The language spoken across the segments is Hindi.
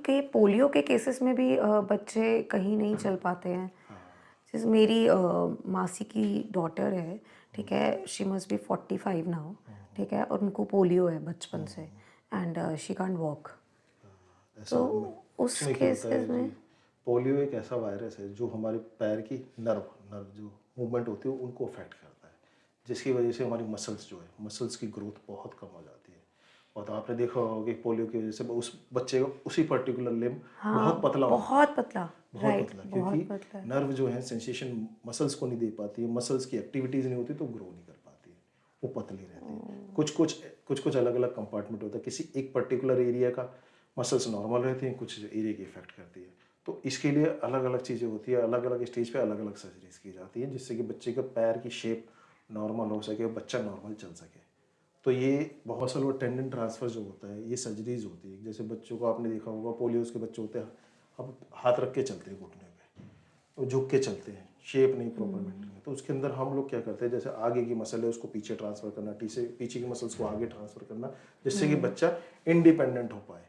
के पोलियो के केसेस में भी बच्चे कहीं नहीं चल पाते हैं। हाँ। जैसे मेरी मासी की डॉटर है, ठीक है, शी मस्ट बी 45 नाउ, ठीक है, और उनको पोलियो है बचपन से एंड शी कांट वॉक। ऐसा तो में उस उसमें क्या होता केसेस है जी, में पोलियो एक ऐसा वायरस है जो हमारे पैर की नर्व नर्व जो मूवमेंट होती है उनको अफेक्ट करता है, जिसकी वजह से हमारी मसल्स जो है मसल्स की ग्रोथ बहुत कम हो जाती है। और तो आपने देखा होगा कि पोलियो की वजह से उस बच्चे का उसी पर्टिकुलर लिम्ब बहुत हाँ, पतला होता है, बहुत पतला, बहुत राइट, पतला, क्योंकि बहुत पतला है। नर्व जो है सेंसेशन मसल्स को नहीं दे पाती है, मसल्स की एक्टिविटीज़ नहीं होती तो ग्रो नहीं कर पाती है, वो पतली रहती है। कुछ कुछ अलग अलग कंपार्टमेंट होता है, किसी एक पर्टिकुलर एरिया का मसल्स नॉर्मल रहती हैं, कुछ एरिया की इफेक्ट करती है। तो इसके लिए अलग अलग चीज़ें होती है, अलग अलग स्टेज पे अलग अलग सर्जरीज की जाती है, जिससे कि बच्चे का पैर की शेप नॉर्मल हो सके, बच्चा नॉर्मल चल सके। तो ये बहुत सारे वो टेंडन ट्रांसफर जो होता है, ये सर्जरीज होती है। जैसे बच्चों को आपने देखा होगा, पोलियोज के बच्चे होते हैं, अब हाथ रख के चलते हैं घुटने पे, वो झुक के चलते हैं, शेप नहीं प्रॉपर मेंटेन है। तो उसके अंदर हम लोग क्या करते हैं, जैसे आगे की मसल है उसको पीछे ट्रांसफर करना, पीछे की मसल्स को आगे ट्रांसफर करना, जिससे कि बच्चा इंडिपेंडेंट हो पाए,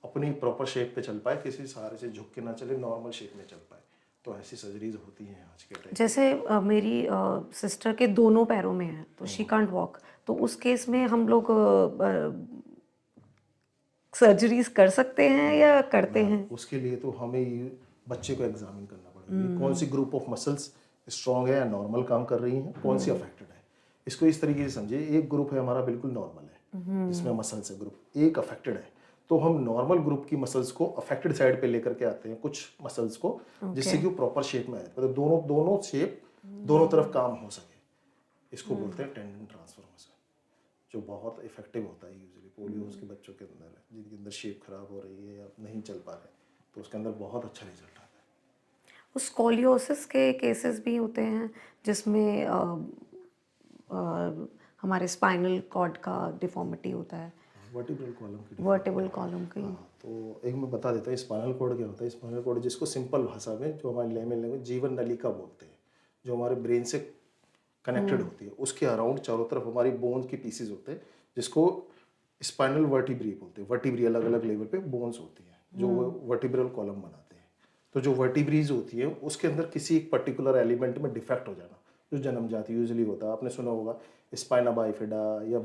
अपनी प्रॉपर शेप पे चल पाए, किसी सहारे से झुक के ना चले, नॉर्मल शेप में चल पाए। तो ऐसी सर्जरीज होती हैं आज के टाइम पे। जैसे मेरी सिस्टर के दोनों पैरों में है तो शी कांट वॉक, तो उस केस में हम लोग सर्जरीज कर सकते हैं या करते मैं हैं? उसके लिए तो हमें ये बच्चे को एग्जामिन करना पड़ेगा कि कौन सी ग्रुप ऑफ मसल्स स्ट्रांग है या नॉर्मल काम कर रही हैं, कौन सी अफेक्टेड है। इसको इस तरीके से समझिए, एक ग्रुप है हमारा बिल्कुल नॉर्मल है, जिसमें मसल्स है, ग्रुप एक अफेक्टेड है, तो हम नॉर्मल ग्रुप की मसल्स को अफेक्टेड साइड पे लेकर के आते हैं, कुछ मसल्स को, ओके। जिससे कि वो प्रॉपर शेप में आए, मतलब दोनों दोनों शेप दोनों तरफ काम हो सके। इसको बोलते हैं टेंडन ट्रांसफर मसल, जो बहुत इफेक्टिव होता है यूजुअली पोलियोज के बच्चों के अंदर है, जिनके अंदर शेप खराब हो रही है या नहीं चल पा रहे, तो उसके अंदर बहुत अच्छा रिजल्ट आता स्कोलियोसिस के केसेस भी होते हैं जिसमें हमारे स्पाइनल कॉर्ड का डिफॉर्मिटी होता है, है। वर्टिब्रल कॉलम की वर्टेबल डिफॉर्मिटी। कॉलम की। हाँ, तो एक मैं बता देता हूँ स्पाइनल कॉर्ड क्या होता है। स्पाइनल कॉर्ड, जिसको सिंपल भाषा में, जो हमारे लेमन लैंग्वेज जीवन नलिका बोलते हैं, जो हमारे ब्रेन से कनेक्टेड होती है, उसके अराउंड चारों तरफ हमारी बोन्स के पीसेज होते हैं, जिसको स्पाइनल वर्टिब्री बोलते हैं। वर्टिब्री अलग अलग लेवल पे बोन्स होती हैं जो वर्टिब्रल कॉलम बनाते हैं। तो जो वर्टिब्रीज होती है उसके अंदर किसी एक पर्टिकुलर एलिमेंट में डिफेक्ट हो जाना, जो जन्मजात यूजुअली होता है, आपने सुना होगा स्पाइना बाइफिडा या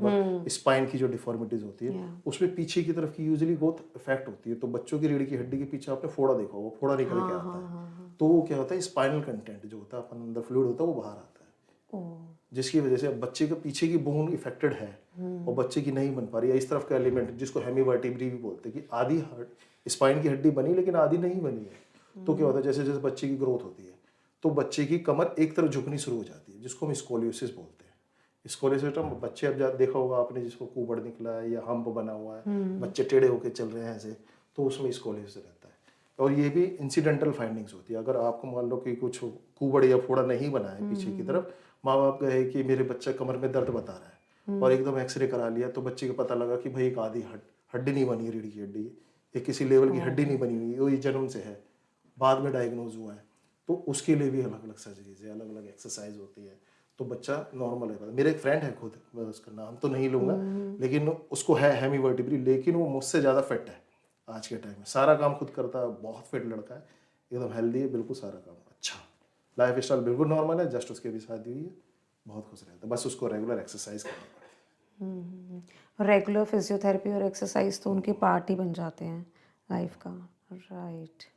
स्पाइन की जो डिफॉर्मिटीज होती है, या उसमें पीछे की तरफ की यूजुअली बहुत इफेक्ट होती है। तो बच्चों की रीढ़ की हड्डी के पीछे आपने फोड़ा देखा होगा, फोड़ा निकल के हाँ आता हाँ है। हाँ हाँ। तो वो क्या होता है, स्पाइनल कंटेंट जो होता है अपन अंदर फ्लूइड होता है वो बाहर आता है, ओ। जिसकी वजह से अब बच्चे के पीछे की बोन इफेक्टेड है और बच्चे की नहीं बन पा रही है। इस तरफ का एलिमेंट जिसको हेमीवर्टिब्री भी बोलते हैं, कि आधी स्पाइन की हड्डी बनी लेकिन आधी नहीं बनी है। तो क्या होता है, जैसे जैसे बच्चे की ग्रोथ होती है तो बच्चे की कमर एक तरफ झुकनी शुरू हो जाती है, जिसको हम स्कोलियोसिस बोलते हैं। स्कोलियोसिस बच्चे, अब देखा होगा आपने, जिसको कुबड़ निकला है या हम्प बना हुआ है, बच्चे टेढ़े होकर चल रहे हैं ऐसे, तो उसमें स्कोलियोसिस रहता है। और ये भी इंसिडेंटल फाइंडिंग्स होती है। अगर आपको मान लो कि कुछ कुबड़ या फोड़ा नहीं बना है पीछे की तरफ, माँ बाप कहे कि मेरे बच्चा कमर में दर्द बता रहा है, और एकदम एक्सरे करा लिया तो बच्चे को पता लगा कि भाई एक आधी हड्डी नहीं बनी है, रीढ़ की हड्डी, ये किसी लेवल की हड्डी नहीं बनी हुई, वो ये जन्म से है, बाद में डायग्नोज हुआ है, तो उसके लिए भी अलग अलग सर्जरीज है, अलग अलग एक्सरसाइज होती है, तो बच्चा नॉर्मल है। मेरे एक फ्रेंड है खुद, मैं उसका नाम तो नहीं लूंगा, लेकिन उसको है हेमीवर्टिब्री, लेकिन वो मुझसे ज़्यादा फिट है आज के टाइम में, सारा काम खुद करता है, बहुत फिट लड़का है, एकदम हेल्दी है, बिल्कुल सारा काम अच्छा, लाइफ स्टाइल बिल्कुल नॉर्मल है, जस्ट उसके भी शादी हुई है, बहुत खुश रहता है, बस उसको रेगुलर एक्सरसाइज करनी पड़ती रेगुलर फिजियोथेरेपी और एक्सरसाइज तो उनके पार्ट ही बन जाते हैं लाइफ का, राइट।